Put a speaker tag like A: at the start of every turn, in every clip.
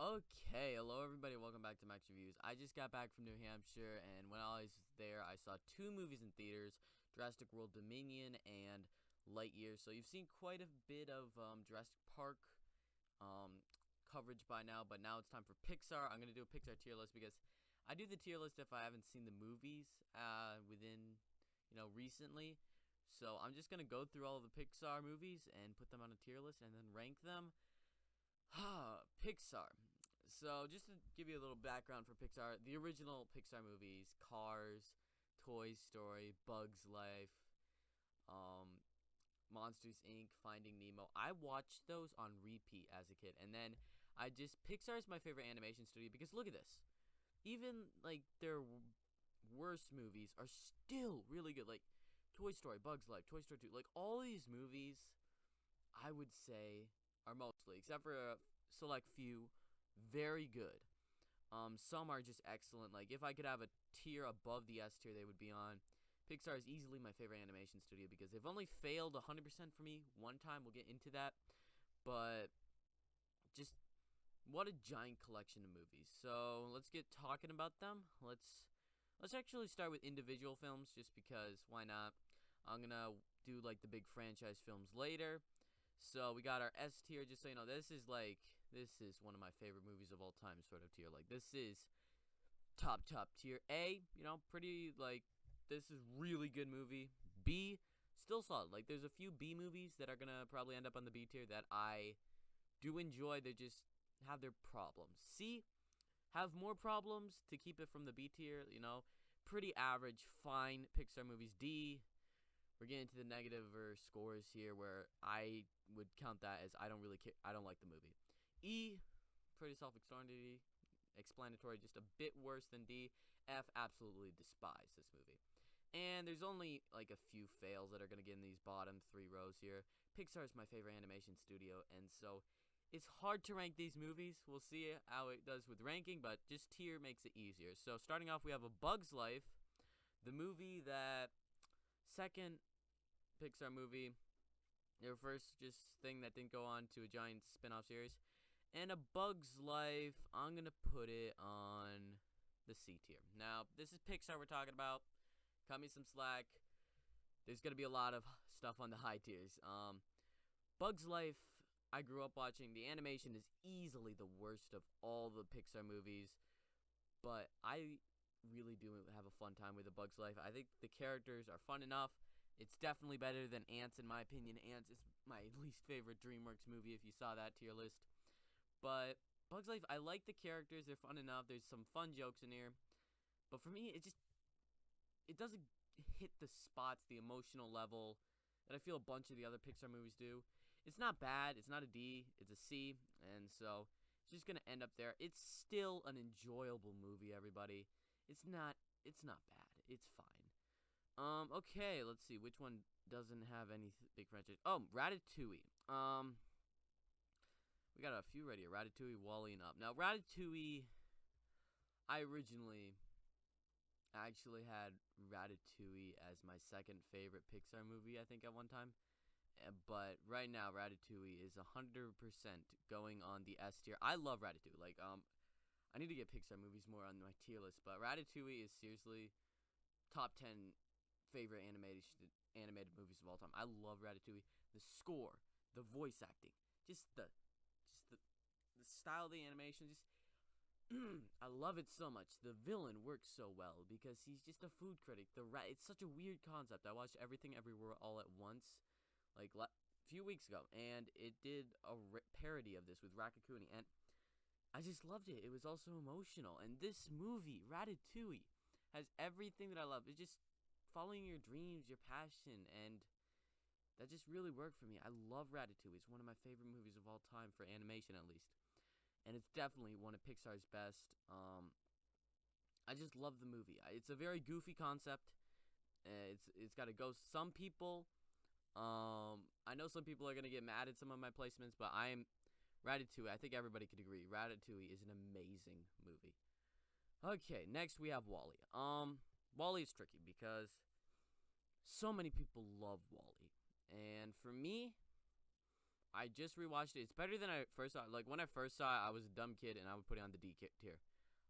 A: Okay, hello everybody, welcome back to Max Reviews. I just got back from New Hampshire, and when I was there, I saw two movies in theaters, Jurassic World Dominion and Lightyear. So you've seen quite a bit of Jurassic Park coverage by now, but now it's time for Pixar. I'm going to do a Pixar tier list because I do the tier list if I haven't seen the movies recently. So I'm just going to go through all of the Pixar movies and put them on a tier list and then rank them. Pixar. So, just to give you a little background for Pixar, the original Pixar movies, Cars, Toy Story, Bugs Life, Monsters Inc., Finding Nemo, I watched those on repeat as a kid. And then Pixar is my favorite animation studio because look at this. Even, their worst movies are still really good. Like, Toy Story, Bugs Life, Toy Story 2. Like, all these movies, I would say, are mostly, except for a select few, very good. Some are just excellent. Like, if I could have a tier above the S tier they would be on, Pixar is easily my favorite animation studio because they've only failed 100% for me one time. We'll get into that. But just what a giant collection of movies. So let's get talking about them. Let's actually start with individual films just because why not? I'm going to do like the big franchise films later. So we got our S tier, just so you know, this is one of my favorite movies of all time sort of tier. Like, this is top tier. A, this is really good movie. B, still solid. Like, there's a few B movies that are gonna probably end up on the B tier that I do enjoy. They just have their problems. C, have more problems to keep it from the B tier, pretty average, fine Pixar movies. D, we're getting to the negative scores here where I would count that as I don't really care. I don't like the movie. E, pretty self-explanatory, just a bit worse than D. F, absolutely despise this movie. And there's only like a few fails that are going to get in these bottom three rows here. Pixar is my favorite animation studio, and so it's hard to rank these movies. We'll see how it does with ranking, but just tier makes it easier. So starting off, we have A Bug's Life, the movie that second Pixar movie, their first just thing that didn't go on to a giant spin-off series. And A Bug's Life, I'm going to put it on the C tier. Now, this is Pixar we're talking about. Cut me some slack. There's going to be a lot of stuff on the high tiers. Bug's Life, I grew up watching. The animation is easily the worst of all the Pixar movies. But I really do have a fun time with A Bug's Life. I think the characters are fun enough. It's definitely better than Ants, in my opinion. Ants is my least favorite DreamWorks movie, if you saw that tier list. But Bug's Life, I like the characters. They're fun enough. There's some fun jokes in here. But for me, it doesn't hit the spots, the emotional level, that I feel a bunch of the other Pixar movies do. It's not bad. It's not a D. It's a C. And so it's just going to end up there. It's still an enjoyable movie, everybody. It's not bad. It's fine. Okay, let's see. Which one doesn't have any big franchise? Oh, Ratatouille. We got a few right here. Ratatouille, WALL-E, and Up. Now, Ratatouille, I originally actually had Ratatouille as my second favorite Pixar movie, I think, at one time. But right now, Ratatouille is 100% going on the S tier. I love Ratatouille. I need to get Pixar movies more on my tier list, but Ratatouille is seriously top 10 favorite animated movies of all time. I love Ratatouille. The score, the voice acting, just the style of the animation, I love it so much. The villain works so well because he's just a food critic. It's such a weird concept. I watched Everything Everywhere All at Once a few weeks ago, and it did a parody of this with Ratatouille, and I just loved it. It was also emotional, and this movie, Ratatouille, has everything that I love. It's just following your dreams, your passion, and that just really worked for me. I love Ratatouille. It's one of my favorite movies of all time, for animation at least. And it's definitely one of Pixar's best. I just love the movie. It's a very goofy concept. It's got a ghost. Some people, I know some people are going to get mad at some of my placements, but Ratatouille, I think everybody could agree. Ratatouille is an amazing movie. Okay, next we have WALL-E. WALL-E is tricky because so many people love WALL-E. And for me, I just rewatched it. It's better than I first saw it. Like when I first saw it, I was a dumb kid and I would put it on the tier.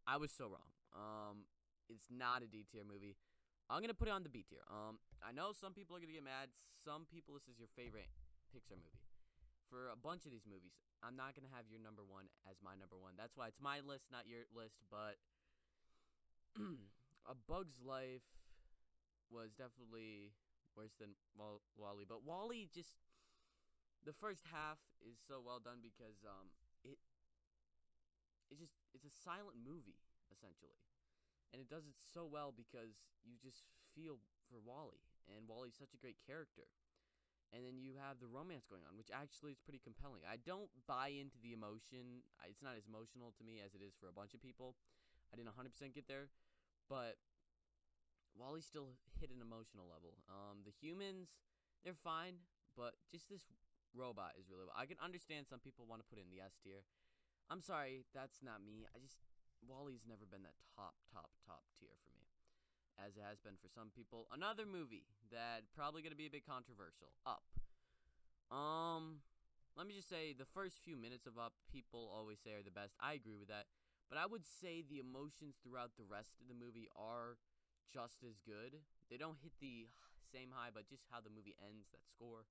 A: I was so wrong. It's not a D tier movie. I'm gonna put it on the B tier. I know some people are gonna get mad. Some people, this is your favorite Pixar movie. For a bunch of these movies, I'm not gonna have your number one as my number one. That's why it's my list, not your list. But A Bug's Life was definitely worse than Wall-E. But Wall-E just, the first half is so well done because it's a silent movie essentially, and it does it so well because you just feel for Wall-E, and Wall-E's such a great character. And then you have the romance going on, which actually is pretty compelling. I don't buy into the emotion. It's not as emotional to me as it is for a bunch of people. I didn't 100% get there, but Wall-E still hit an emotional level. The humans, they're fine, but just this robot is really well. I can understand some people want to put it in the S tier. I'm sorry, that's not me. Wall-E's never been that top tier for me, as it has been for some people. Another movie that probably going to be a bit controversial, Up. Let me just say, the first few minutes of Up, people always say are the best. I agree with that. But I would say the emotions throughout the rest of the movie are just as good. They don't hit the same high, but just how the movie ends, that score,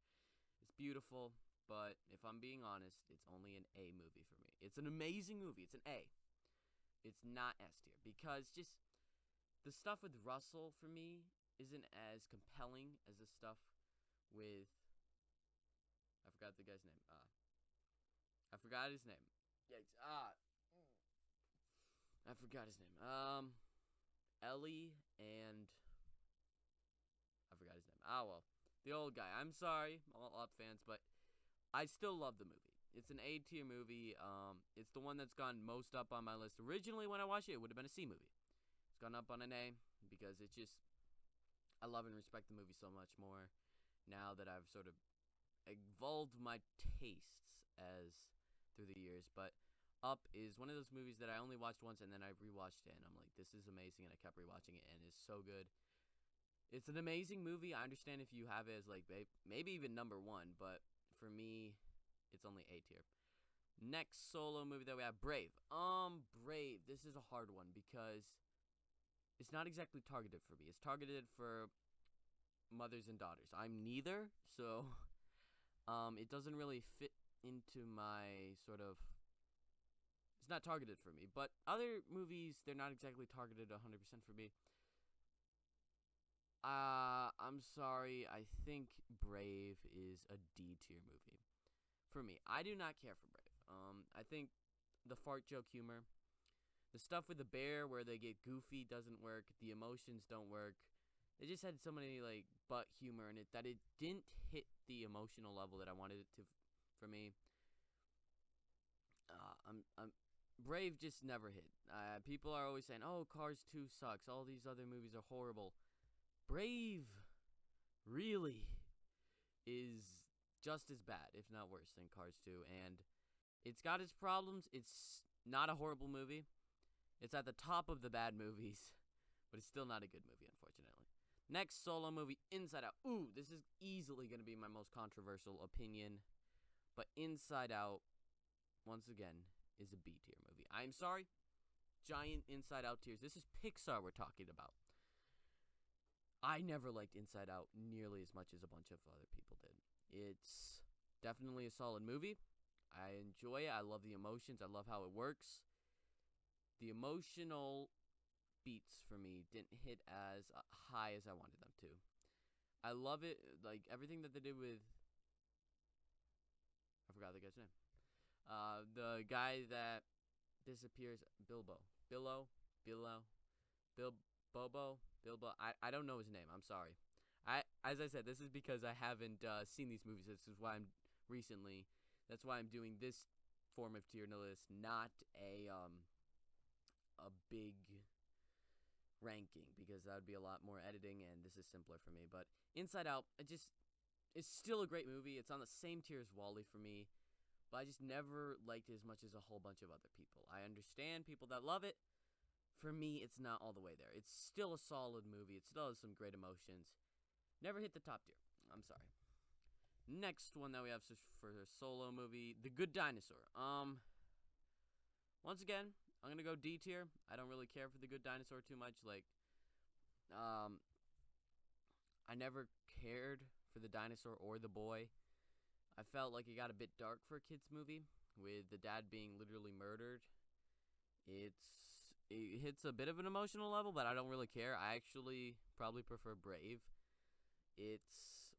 A: is beautiful. But if I'm being honest, it's only an A movie for me. It's an amazing movie. It's an A. It's not S tier because just the stuff with Russell for me isn't as compelling as the stuff with, I forgot the guy's name. I forgot his name. Yikes. I forgot his name. Ellie and I forgot his name. Well, the old guy. I'm sorry, all Up fans, but I still love the movie. It's an A tier movie. It's the one that's gone most up on my list. Originally, when I watched it, it would have been a C movie. It's gone up on an A because it's just, I love and respect the movie so much more now that I've sort of evolved my tastes as through the years. But Up is one of those movies that I only watched once and then I rewatched it and I'm like, this is amazing, and I kept rewatching it and it's so good. It's an amazing movie. I understand if you have it as like maybe even number one, but for me, it's only A tier. Next solo movie that we have, Brave. Brave. This is a hard one because it's not exactly targeted for me. It's targeted for mothers and daughters. I'm neither, so it doesn't really fit into my sort of. It's not targeted for me. But other movies, they're not exactly targeted 100% for me. I'm sorry. I think Brave is a D tier movie for me. I do not care for Brave. I think the fart joke humor, the stuff with the bear where they get goofy doesn't work. The emotions don't work. They just had so many like butt humor in it that it didn't hit the emotional level that I wanted it to for me. Brave just never hit. People are always saying, "Oh, Cars 2 sucks. All these other movies are horrible." Brave really is just as bad, if not worse, than Cars 2. And it's got its problems. It's not a horrible movie. It's at the top of the bad movies, but it's still not a good movie, unfortunately. Next solo movie, Inside Out. Ooh, this is easily going to be my most controversial opinion. But Inside Out, once again, is a B tier movie. I'm sorry. Giant Inside Out tears. This is Pixar we're talking about. I never liked Inside Out nearly as much as a bunch of other people did. It's definitely a solid movie. I enjoy it. I love the emotions. I love how it works. The emotional beats for me didn't hit as high as I wanted them to. I love it. Like everything that they did with, I forgot the guy's name. The guy that disappears, Bobo. I don't know his name. I'm sorry. As I said, this is because I haven't seen these movies. This is why that's why I'm doing this form of tier list, not a big ranking, because that would be a lot more editing and this is simpler for me. But Inside Out, it's still a great movie. It's on the same tier as Wall-E for me, but I just never liked it as much as a whole bunch of other people. I understand people that love it. For me, it's not all the way there. It's still a solid movie. It still has some great emotions. Never hit the top tier. I'm sorry. Next one that we have for a solo movie, The Good Dinosaur. Once again, I'm gonna go D tier. I don't really care for The Good Dinosaur too much. Like, I never cared for the dinosaur or the boy. I felt like it got a bit dark for a kids movie, with the dad being literally murdered. It hits a bit of an emotional level, but I don't really care. I actually probably prefer Brave. It's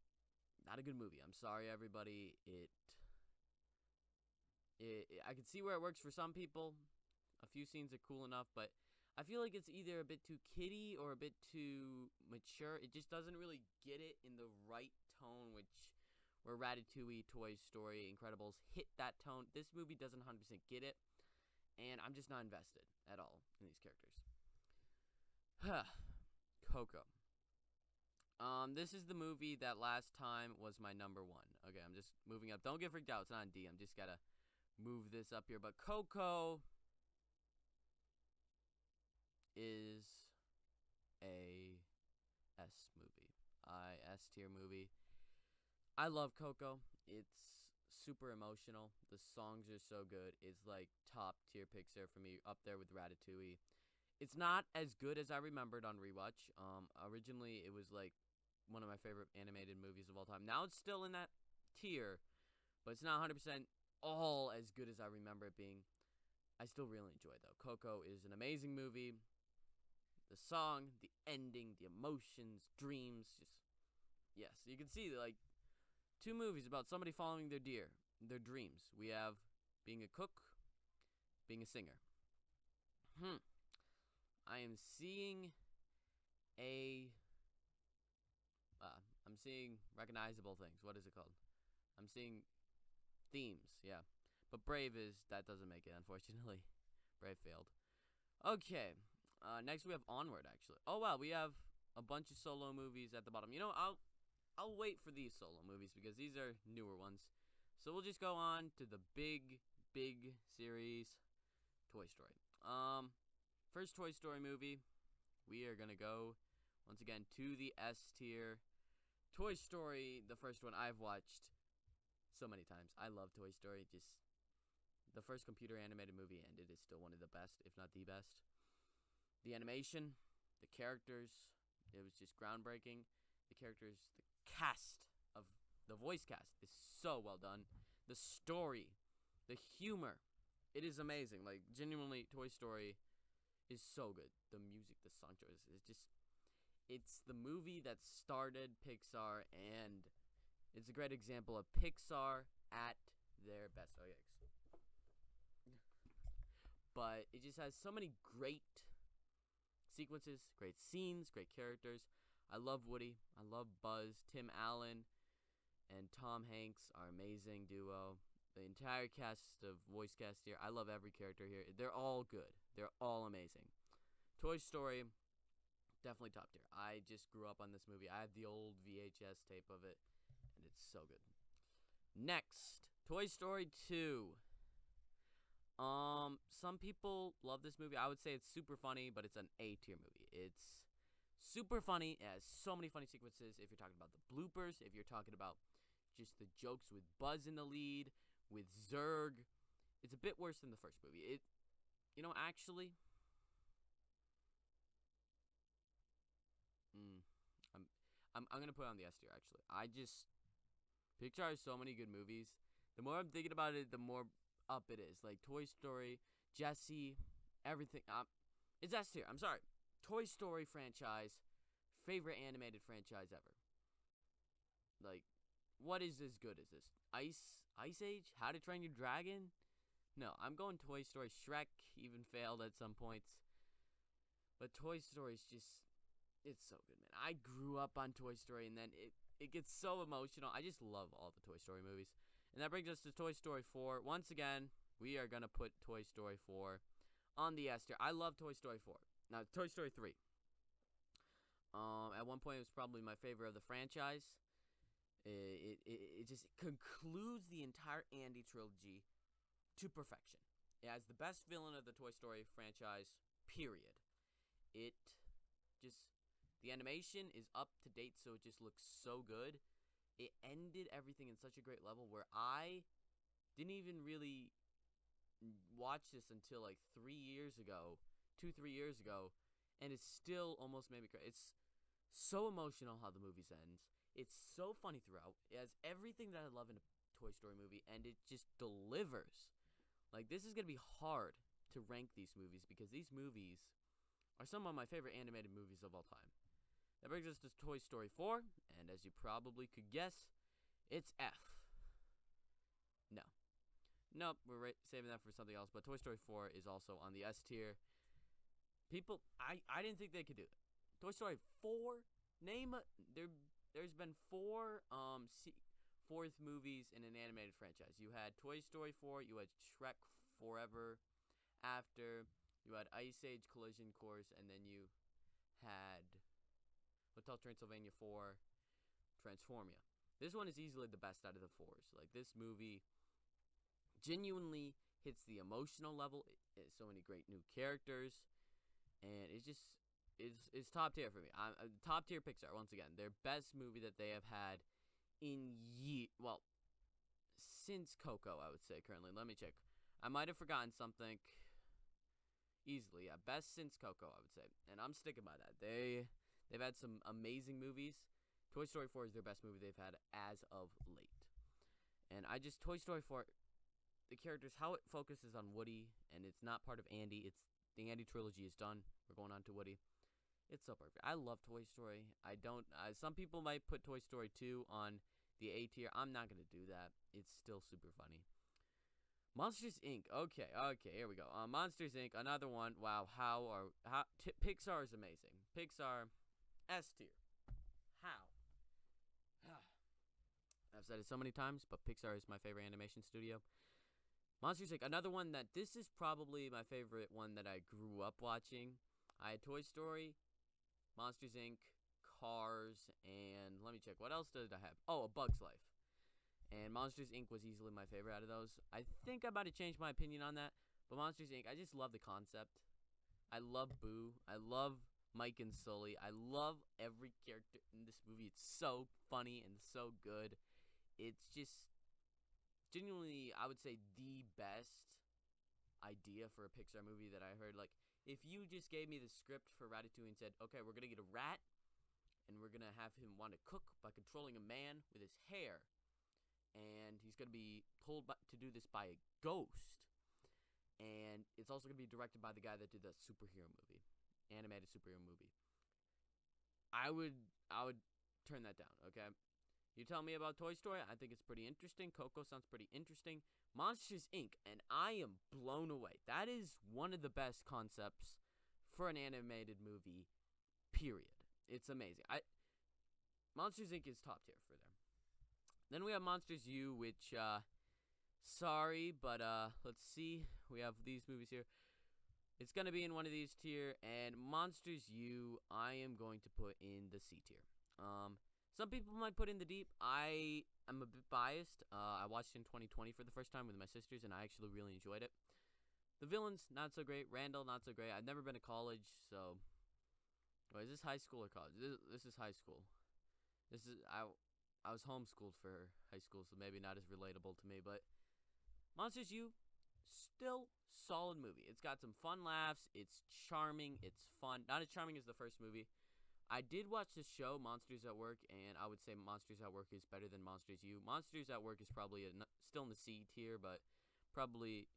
A: not a good movie. I'm sorry, everybody. I can see where it works for some people. A few scenes are cool enough, but I feel like it's either a bit too kiddie or a bit too mature. It just doesn't really get it in the right tone, where Ratatouille, Toy Story, Incredibles hit that tone. This movie doesn't 100% get it, and I'm just not invested at all in these characters. Coco. This is the movie that last time was my number one. Okay, I'm just moving up. Don't get freaked out. It's not on D. I'm just gotta move this up here. But Coco is a S movie. S tier movie. I love Coco. It's super emotional. The songs are so good. It's like top tier Pixar for me, up there with Ratatouille. It's not as good as I remembered on rewatch. Originally it was like one of my favorite animated movies of all time. Now it's still in that tier, but it's not 100% all as good as I remember it being. I still really enjoy it, though. Coco is an amazing movie. The song, the ending, the emotions, dreams, just, yes. You can see, like, 2 movies about somebody following their dreams. We have being a cook, being a singer. I am seeing I'm seeing recognizable things. What is it called? I'm seeing themes, yeah. But that doesn't make it, unfortunately. Brave failed. Okay, next we have Onward, actually. Oh, wow, we have a bunch of solo movies at the bottom. You know, I'll wait for these solo movies because these are newer ones. So we'll just go on to the big series, Toy Story. First Toy Story movie, we are going to go, once again, to the S tier. Toy Story, the first one I've watched so many times. I love Toy Story. Just the first computer animated movie, and it is still one of the best, if not the best. The animation, the characters, it was just groundbreaking. The characters, the cast of the voice cast is so well done. The story, the humor, it is amazing. Like, genuinely, Toy Story is so good. The music, the song choices, it's the movie that started Pixar, and it's a great example of Pixar at their best. Oh, yikes. But it just has so many great sequences, great scenes, great characters. I love Woody. I love Buzz. Tim Allen and Tom Hanks are amazing duo. The entire voice cast here, I love every character here. They're all good. They're all amazing. Toy Story, definitely top tier. I just grew up on this movie. I have the old VHS tape of it, and it's so good. Next, Toy Story 2. Some people love this movie. I would say it's super funny, but it's an A tier movie. It's super funny. It has so many funny sequences. If you're talking about the bloopers, if you're talking about just the jokes with Buzz in the lead, with Zurg, it's a bit worse than the first movie. Actually, I'm gonna put it on the S tier. Actually, Pixar has so many good movies. The more I'm thinking about it, the more up it is. Like Toy Story, Jessie, everything. It's S tier. I'm sorry. Toy Story franchise, favorite animated franchise ever. Like, what is as good as this? Ice Age? How to Train Your Dragon? No, I'm going Toy Story. Shrek even failed at some points. But Toy Story is just, it's so good, man. I grew up on Toy Story, and then it gets so emotional. I just love all the Toy Story movies. And that brings us to Toy Story 4. Once again, we are going to put Toy Story 4 on the S tier. I love Toy Story 4. Now, Toy Story 3. At one point, it was probably my favorite of the franchise. It just concludes the entire Andy trilogy to perfection. It has the best villain of the Toy Story franchise, period. The animation is up to date, so it just looks so good. it ended everything in such a great level where I didn't even really watch this until like 3 years ago, 2, 3 years ago, and it still almost made me cry. It's so emotional how the movie ends. It's so funny throughout. It has everything that I love in a Toy Story movie, and it just delivers. Like, this is going to be hard to rank these movies because these movies are some of my favorite animated movies of all time. That brings us to Toy Story 4, and as you probably could guess, it's F. No. Nope, we're saving that for something else, but Toy Story 4 is also on the S tier. People, I didn't think they could do it. Toy Story 4, there's been fourth movies in an animated franchise. You had Toy Story 4, you had Shrek Forever After, you had Ice Age Collision Course, and then you had Hotel Transylvania 4, Transformia. This one is easily the best out of the fours. Like, this movie genuinely hits the emotional level. It has so many great new characters, and it just is top tier for me. Top tier Pixar once again. Their best movie that they have had in since Coco, I would say currently. Let me check. I might have forgotten something. Easily, yeah. Best since Coco, I would say, and I'm sticking by that. They've had some amazing movies. Toy Story 4 is their best movie they've had as of late, and Toy Story 4. The characters, how it focuses on Woody, and it's not part of Andy. It's the Andy trilogy is done. We're going on to Woody. It's so perfect. I love Toy Story. I don't. Some people might put Toy Story 2 on the A tier. I'm not gonna do that. It's still super funny. Monsters Inc. Okay, here we go. Monsters Inc. Another one. Wow, Pixar is amazing. Pixar, S tier. How? I've said it so many times, but Pixar is my favorite animation studio. Monsters Inc. Another one that this is probably my favorite one that I grew up watching. I had Toy Story, Monsters Inc., Cars, and let me check. What else did I have? Oh, A Bug's Life. And Monsters Inc. was easily my favorite out of those. I think I'm about to change my opinion on that. But Monsters Inc., I just love the concept. I love Boo. I love Mike and Sully. I love every character in this movie. It's so funny and so good. It's just genuinely, I would say, the best idea for a Pixar movie that I heard. Like, if you just gave me the script for Ratatouille and said, okay, we're going to get a rat, and we're going to have him want to cook by controlling a man with his hair, and he's going to be told to do this by a ghost, and it's also going to be directed by the guy that did the superhero movie, animated superhero movie, I would turn that down, okay? You tell me about Toy Story, I think it's pretty interesting. Coco sounds pretty interesting. Monsters Inc., and I am blown away. That is one of the best concepts for an animated movie, period. It's amazing. Monsters Inc. is top tier for them. Then we have Monsters U, which, sorry, but let's see. We have these movies here. It's going to be in one of these tier, and Monsters U, I am going to put in the C tier. Some people might put in the deep. I am a bit biased. I watched it in 2020 for the first time with my sisters, and I actually really enjoyed it. The villains, not so great. Randall, not so great. I've never been to college, so... Wait, is this high school or college? This is high school. I was homeschooled for high school, so maybe not as relatable to me, but... Monsters U, still solid movie. It's got some fun laughs. It's charming. It's fun. Not as charming as the first movie. I did watch this show, Monsters at Work, and I would say Monsters at Work is better than Monsters U. Monsters at Work is probably still in the C tier, but probably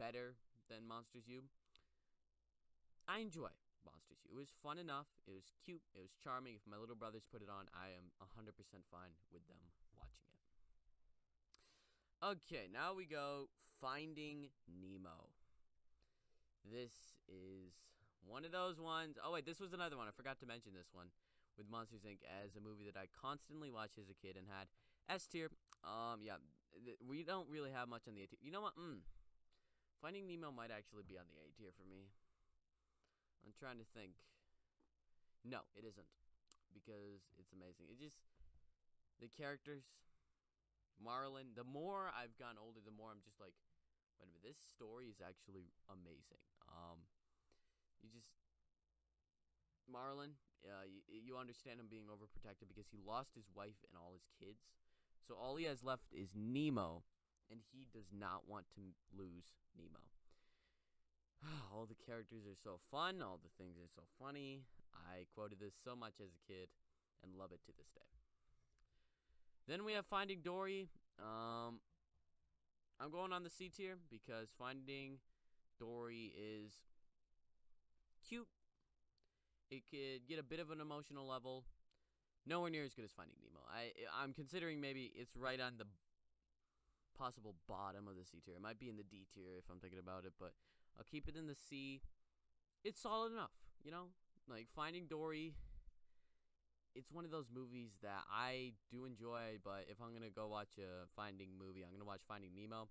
A: better than Monsters U. I enjoy Monsters U. It was fun enough. It was cute. It was charming. If my little brothers put it on, I am 100% fine with them watching it. Okay, now we go Finding Nemo. This is one of those ones. Oh, wait, this was another one. I forgot to mention this one with Monsters, Inc. as a movie that I constantly watched as a kid and had S tier. Yeah, we don't really have much on the A tier. You know what? Finding Nemo might actually be on the A tier for me. I'm trying to think. No, it isn't. Because it's amazing. It just... The characters... Marlin... The more I've gotten older, the more I'm just like... Wait a minute, this story is actually amazing. Marlin, you understand him being overprotected because he lost his wife and all his kids. So all he has left is Nemo, and he does not want to lose Nemo. All the characters are so fun. All the things are so funny. I quoted this so much as a kid and love it to this day. Then we have Finding Dory. I'm going on the C tier because Finding Dory is cute. It could get a bit of an emotional level. Nowhere near as good as Finding Nemo. I'm considering maybe it's right on the possible bottom of the C tier. It might be in the D tier if I'm thinking about it, but I'll keep it in the C. It's solid enough, you know? Like, Finding Dory, it's one of those movies that I do enjoy, but if I'm going to go watch a Finding movie, I'm going to watch Finding Nemo.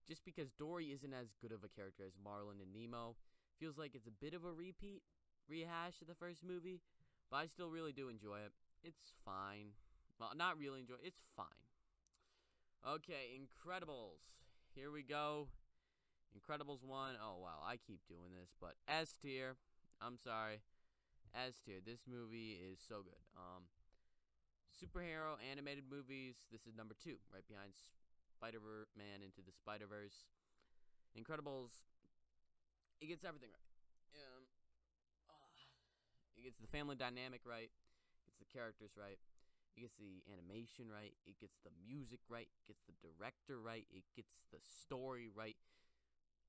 A: Just because Dory isn't as good of a character as Marlin and Nemo. Feels like it's a bit of a rehash of the first movie, but I still really do enjoy it. It's fine. Well, not really enjoy it. It's fine. Okay, Incredibles. Here we go. Incredibles 1. Oh, wow. I keep doing this, but S tier. I'm sorry. S tier. This movie is so good. Superhero animated movies. This is number 2, right behind Spider-Man Into the Spider-Verse. Incredibles. It gets everything right. It gets the family dynamic right. It gets the characters right. It gets the animation right. It gets the music right. It gets the director right. It gets the story right.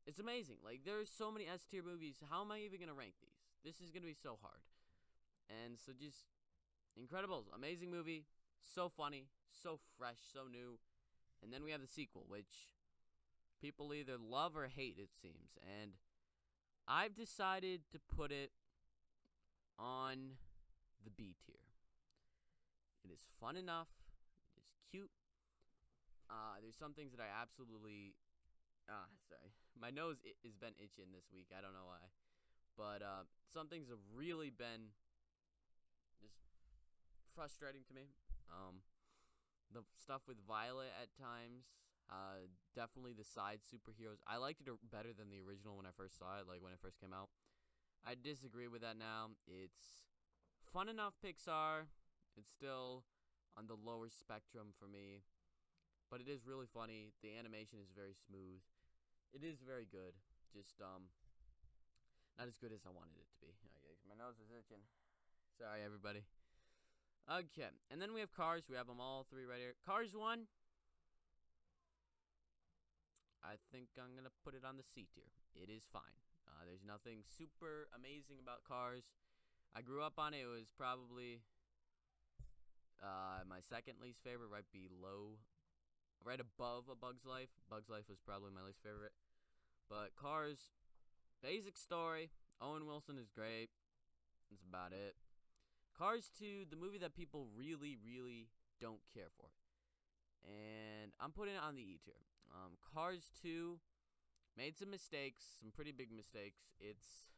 A: It's amazing. Like, there's so many S tier movies. How am I even going to rank these? This is going to be so hard. And so just Incredibles. Amazing movie. So funny. So fresh. So new. And then we have the sequel, which people either love or hate, it seems. And I've decided to put it on the B tier. It is fun enough. It is cute. There's some things that I absolutely... sorry. My nose has been itching this week. I don't know why. But some things have really been just frustrating to me. The stuff with Violet at times. Definitely the side superheroes. I liked it better than the original when I first saw it, like when it first came out. I disagree with that now. It's fun enough Pixar. It's still on the lower spectrum for me. But it is really funny. The animation is very smooth. It is very good. Just, not as good as I wanted it to be. My nose is itching. Sorry, everybody. Okay, and then we have Cars. We have them all 3 right here. Cars 1. I think I'm going to put it on the C tier. It is fine. There's nothing super amazing about Cars. I grew up on it. It was probably my second least favorite, right above A Bug's Life. Bug's Life was probably my least favorite. But Cars, basic story. Owen Wilson is great. That's about it. Cars 2, the movie that people really, really don't care for. And I'm putting it on the E tier. Cars 2 made some mistakes, some pretty big mistakes. It's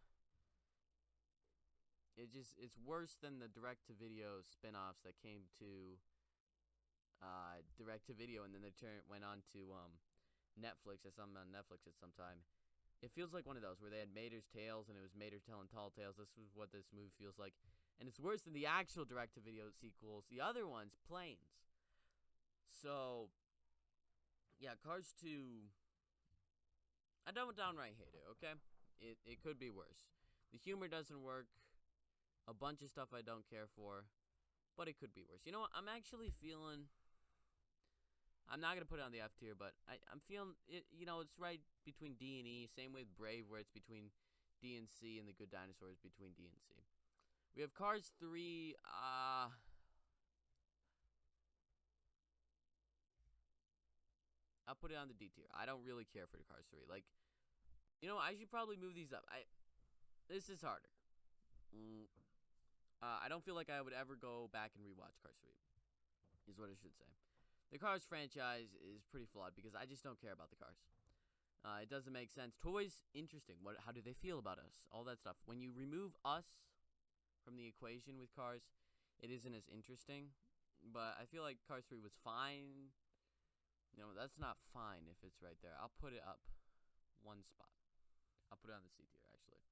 A: worse than the direct-to-video spin-offs that came to direct-to-video, and then they went on to Netflix. I saw them on Netflix at some time. It feels like one of those where they had Mater's Tales, and it was Mater telling tall tales. This is what this movie feels like. And it's worse than the actual direct-to-video sequels. The other ones, Planes. So, yeah, Cars 2... I don't downright hate it, okay? It could be worse. The humor doesn't work. A bunch of stuff I don't care for. But it could be worse. You know what? I'm actually feeling... I'm not going to put it on the F tier, but I'm feeling... it. You know, it's right between D and E. Same with Brave, where it's between D and C, and The Good Dinosaur is between D and C. We have Cars 3. I'll put it on the D tier. I don't really care for the Cars 3. Like, you know, I should probably move these up. This is harder. I don't feel like I would ever go back and rewatch Cars 3, is what I should say. The Cars franchise is pretty flawed because I just don't care about the cars. It doesn't make sense. Toys, interesting. How do they feel about us? All that stuff. When you remove us from the equation with Cars, it isn't as interesting. But I feel like Cars 3 was fine. You know, that's not fine if it's right there. I'll put it up one spot. I'll put it on the C tier, actually.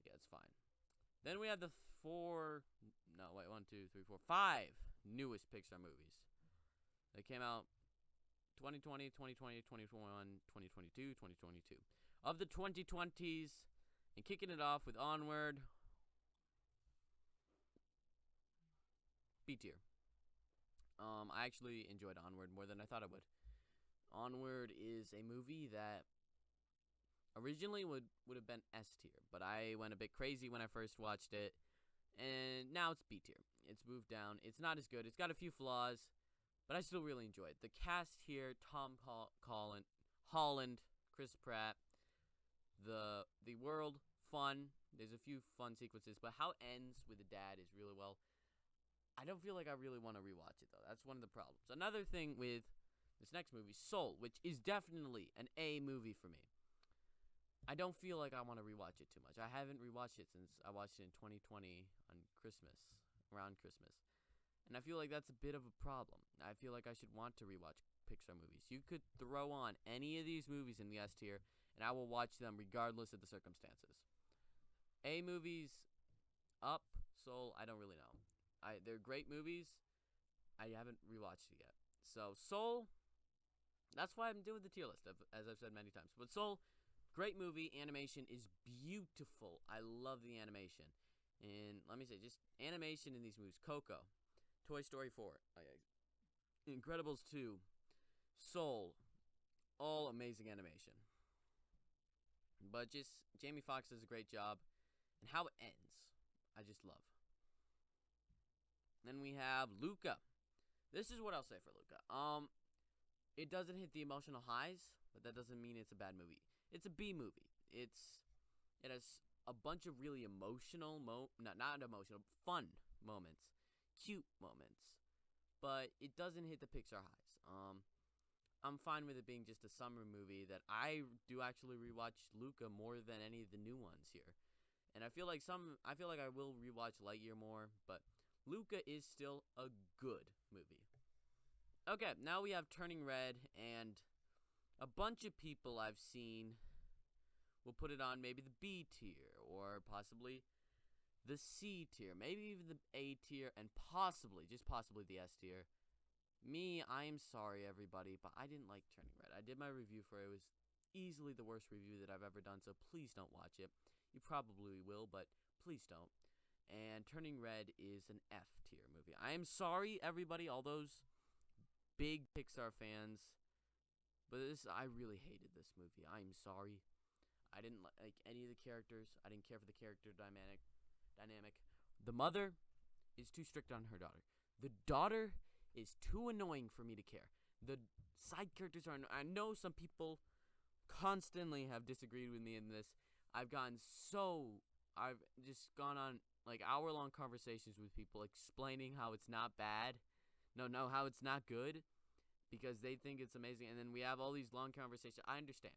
A: Yeah, it's fine. Then we have the four, no, wait, 5 newest Pixar movies. They came out 2020, 2020, 2021, 2022, 2022. Of the 2020s, and kicking it off with Onward, B tier. I actually enjoyed Onward more than I thought I would. Onward is a movie that originally would have been S tier, but I went a bit crazy when I first watched it, and now it's B tier. It's moved down. It's not as good. It's got a few flaws, but I still really enjoy it. The cast here: Tom Holland, Chris Pratt. The world, fun. There's a few fun sequences, but how it ends with the dad is really well. I don't feel like I really want to rewatch it, though. That's one of the problems. Another thing with this next movie, Soul, which is definitely an A movie for me. I don't feel like I want to rewatch it too much. I haven't rewatched it since I watched it in 2020 on Christmas, around Christmas. And I feel like that's a bit of a problem. I feel like I should want to rewatch Pixar movies. You could throw on any of these movies in the S tier, and I will watch them regardless of the circumstances. A movies, Up, Soul, I don't really know. They're great movies. I haven't rewatched it yet. So, Soul, that's why I'm doing the tier list, as I've said many times. But Soul, great movie. Animation is beautiful. I love the animation. And let me say, just animation in these movies. Coco, Toy Story 4, Incredibles 2, Soul, all amazing animation. But just Jamie Foxx does a great job. And how it ends, I just love. Then we have Luca. This is what I'll say for Luca. It doesn't hit the emotional highs, but that doesn't mean it's a bad movie. It's a B movie. It has a bunch of really emotional, not emotional, fun moments, cute moments, but it doesn't hit the Pixar highs. I'm fine with it being just a summer movie that I do actually rewatch Luca more than any of the new ones here. And I feel like I will rewatch Lightyear more, but Luca is still a good movie. Okay, now we have Turning Red, and a bunch of people I've seen will put it on maybe the B tier, or possibly the C tier, maybe even the A tier, and possibly, just possibly the S tier. Me, I am sorry, everybody, but I didn't like Turning Red. I did my review for it. It was easily the worst review that I've ever done, so please don't watch it. You probably will, but please don't. And Turning Red is an F tier movie. I am sorry, everybody, all those big Pixar fans, but I really hated this movie. I am sorry. I didn't like any of the characters. I didn't care for the character dynamic. The mother is too strict on her daughter. The daughter is too annoying for me to care. The side characters are. I know some people constantly have disagreed with me in this. I've just gone on like hour-long conversations with people explaining how it's not bad. No, how it's not good, because they think it's amazing. And then we have all these long conversations. I understand.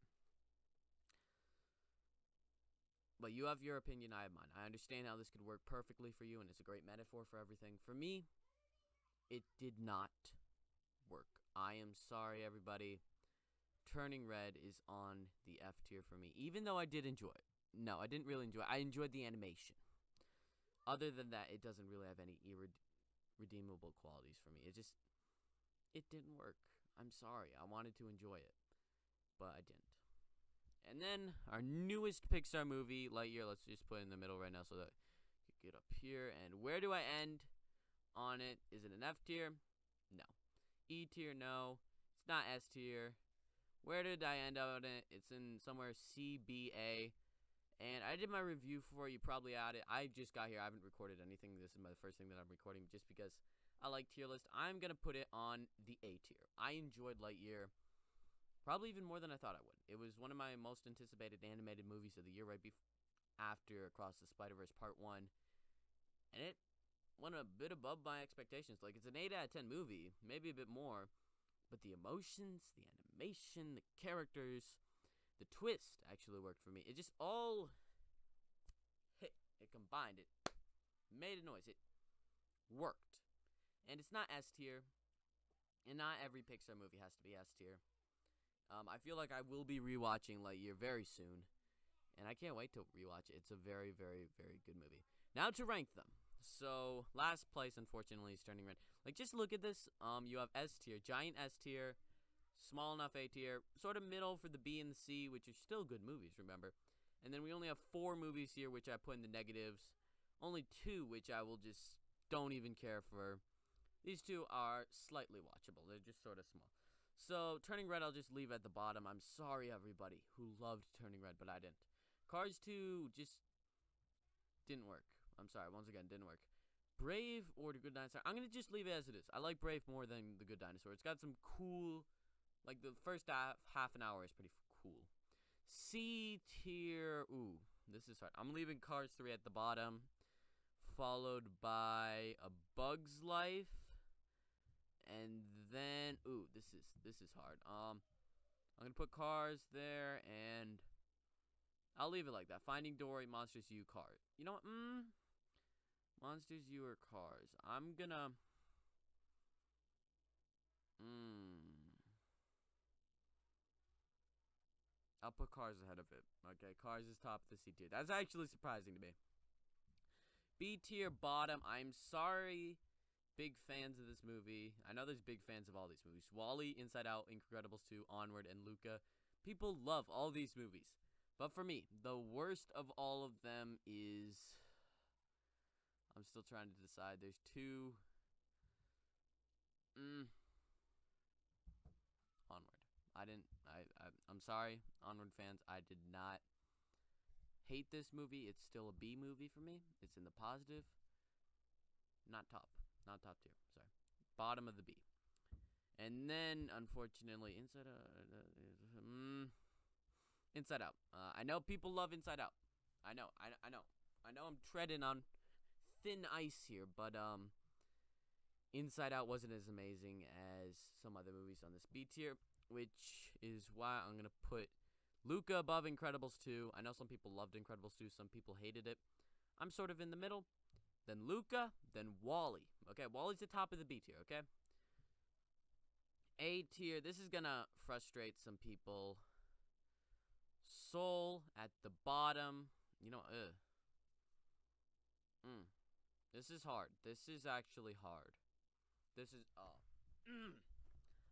A: But you have your opinion, I have mine. I understand how this could work perfectly for you, and it's a great metaphor for everything. For me, it did not work. I am sorry, everybody. Turning Red is on the F tier for me, even though I did enjoy it. No, I didn't really enjoy it. I enjoyed the animation. Other than that, it doesn't really have any irredeemable qualities for me. It didn't work. I'm sorry. I wanted to enjoy it, but I didn't. And then our newest Pixar movie, Lightyear. Let's just put it in the middle right now so that you can get up here. And where do I end on it? Is it an F tier? No. E tier? No. It's not S tier. Where did I end up on it? It's in somewhere C, B, A. And I did my review for you, probably at it. I just got here. I haven't recorded anything. This is the first thing that I'm recording just because I like tier list. I'm going to put it on the A tier. I enjoyed Lightyear probably even more than I thought I would. It was one of my most anticipated animated movies of the year right after Across the Spider-Verse Part 1. And it went a bit above my expectations. Like, it's an 8 out of 10 movie, maybe a bit more. But the emotions, the animation, the characters, the twist actually worked for me. It just all hit. It combined. It made a noise. It worked. And it's not S tier. And not every Pixar movie has to be S tier. I feel like I will be rewatching Lightyear very soon. And I can't wait to rewatch it. It's a very, very, very good movie. Now to rank them. So last place, unfortunately, is Turning Red. Like, just look at this. You have S tier, giant S tier, small enough A tier, sort of middle for the B and the C, which are still good movies, remember. And then we only have 4 movies here, which I put in the negatives. Only 2, which I will just don't even care for. These 2 are slightly watchable. They're just sort of small. So Turning Red, I'll just leave at the bottom. I'm sorry, everybody who loved Turning Red, but I didn't. Cars 2 just didn't work. I'm sorry, once again, didn't work. Brave or The Good Dinosaur. I'm going to just leave it as it is. I like Brave more than The Good Dinosaur. It's got some cool, like the first half an hour is pretty cool. C tier. Ooh, this is hard. I'm leaving Cars 3 at the bottom, followed by A Bug's Life, and then this is hard. I'm gonna put Cars there, and I'll leave it like that. Finding Dory, Monsters U, Cars. You know what? Monsters U or Cars. I'm gonna. I'll put Cars ahead of it. Okay, Cars is top of the C tier. That's actually surprising to me. B tier bottom. I'm sorry, big fans of this movie. I know there's big fans of all these movies. WALL-E, Inside Out, Incredibles 2, Onward, and Luca. People love all these movies. But for me, the worst of all of them is... I'm still trying to decide. There's 2. Onward. I'm sorry, Onward fans. I did not hate this movie. It's still a B movie for me. It's in the positive. Not top tier. Sorry. Bottom of the B. And then, unfortunately, Inside Out. I know people love Inside Out. I know I'm treading on thin ice here, but Inside Out wasn't as amazing as some other movies on this B tier, which is why I'm going to put Luca above Incredibles 2. I know some people loved Incredibles 2, some people hated it. I'm sort of in the middle. Then Luca, then WALL-E. Okay, WALL-E's the top of the B tier, okay? A tier, this is going to frustrate some people. Soul at the bottom. You know, This is hard. This is actually hard. This is,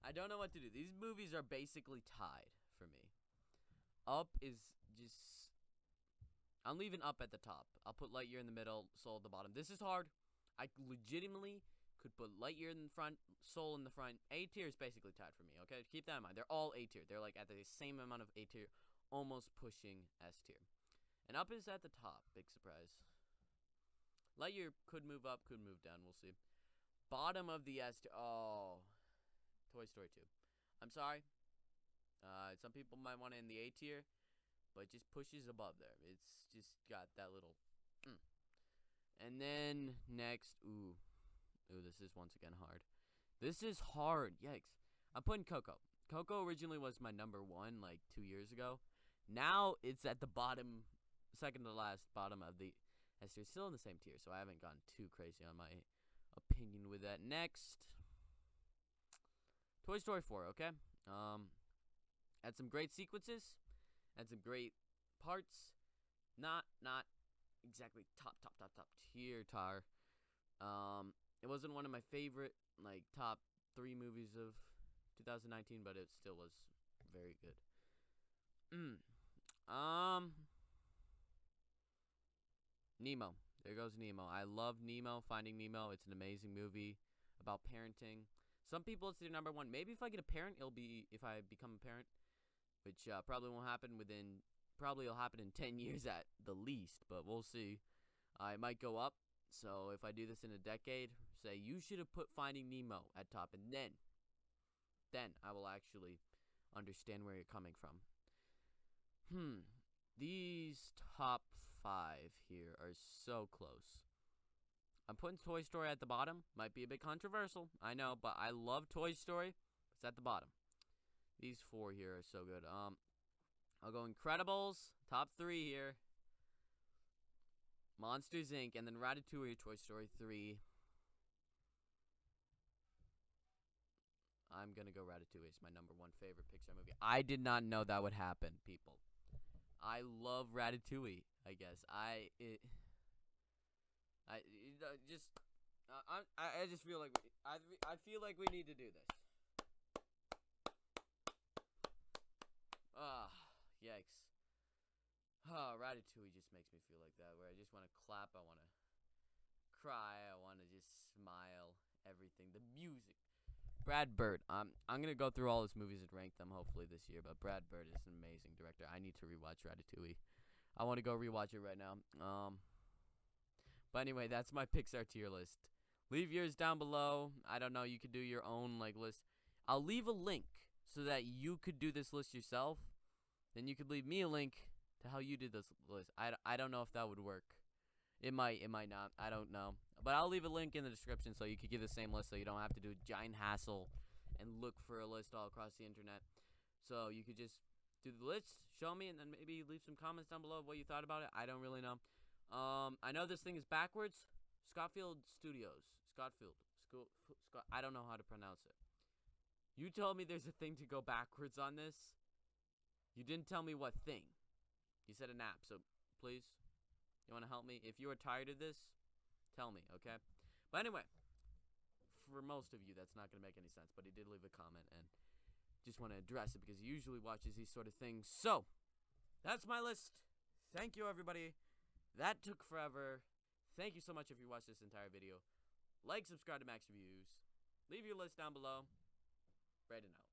A: I don't know what to do. These movies are basically tied for me. Up is just... I'm leaving Up at the top. I'll put Lightyear in the middle, Soul at the bottom. This is hard. I legitimately could put Lightyear in the front, Soul in the front. A tier is basically tied for me, okay? Keep that in mind. They're all A tier. They're like at the same amount of A tier, almost pushing S tier. And Up is at the top. Big surprise. Lightyear could move up, could move down. We'll see. Bottom of the S tier. Oh. Toy Story 2. I'm sorry. Some people might want it in the A tier, but it just pushes above there. It's just got that little... And then next... Ooh, this is once again hard. This is hard. Yikes. I'm putting Coco. Coco originally was my number 1 like 2 years ago. Now it's at the bottom, second to last bottom of the S tier. Still in the same tier, so I haven't gone too crazy on my opinion with that. Next, Toy Story 4, okay? Had some great sequences, had some great parts. Not exactly top tier tar. It wasn't one of my favorite, like, top 3 movies of 2019, but it still was very good. Nemo. There goes Nemo. I love Nemo. Finding Nemo. It's an amazing movie about parenting. Some people, it's their number 1. Maybe if I get a parent, it'll be if I become a parent, which probably won't happen probably will happen in 10 years at the least, but we'll see. I might go up. So if I do this in a decade, say you should have put Finding Nemo at top, and then I will actually understand where you're coming from. These top 5 here are so close. I'm putting Toy Story at the bottom. Might be a bit controversial, I know, but I love Toy Story. It's at the bottom. These 4 here are so good. I'll go Incredibles, top 3 here. Monsters, Inc., and then Ratatouille, Toy Story 3. I'm going to go Ratatouille. It's my number 1 favorite Pixar movie. I did not know that would happen, people. I love Ratatouille, I guess. I just feel like I feel like we need to do this. Ah, yikes. Ratatouille just makes me feel like that, where I just want to clap, I want to cry, I want to just smile, everything. The music. Brad Bird. I'm gonna go through all his movies and rank them hopefully this year, but Brad Bird is an amazing director. I need to rewatch Ratatouille. I want to go rewatch it right now. But anyway, that's my Pixar tier list. Leave yours down below. I don't know, you could do your own list. I'll leave a link so that you could do this list yourself. Then you could leave me a link to how you did this list. I don't know if that would work. It might not. I don't know. But I'll leave a link in the description so you could give the same list so you don't have to do a giant hassle and look for a list all across the internet. So you could just do the list, show me, and then maybe leave some comments down below of what you thought about it. I don't really know. I know this thing is backwards. Scott, I don't know how to pronounce it. You told me there's a thing to go backwards on this. You didn't tell me what thing. You said an app, so please, you want to help me? If you are tired of this, tell me, okay? But anyway, for most of you, that's not going to make any sense, but he did leave a comment, and just want to address it because he usually watches these sort of things. So, that's my list. Thank you, everybody. That took forever. Thank you so much if you watched this entire video. Like, subscribe to Max Reviews. Leave your list down below. Brandon out.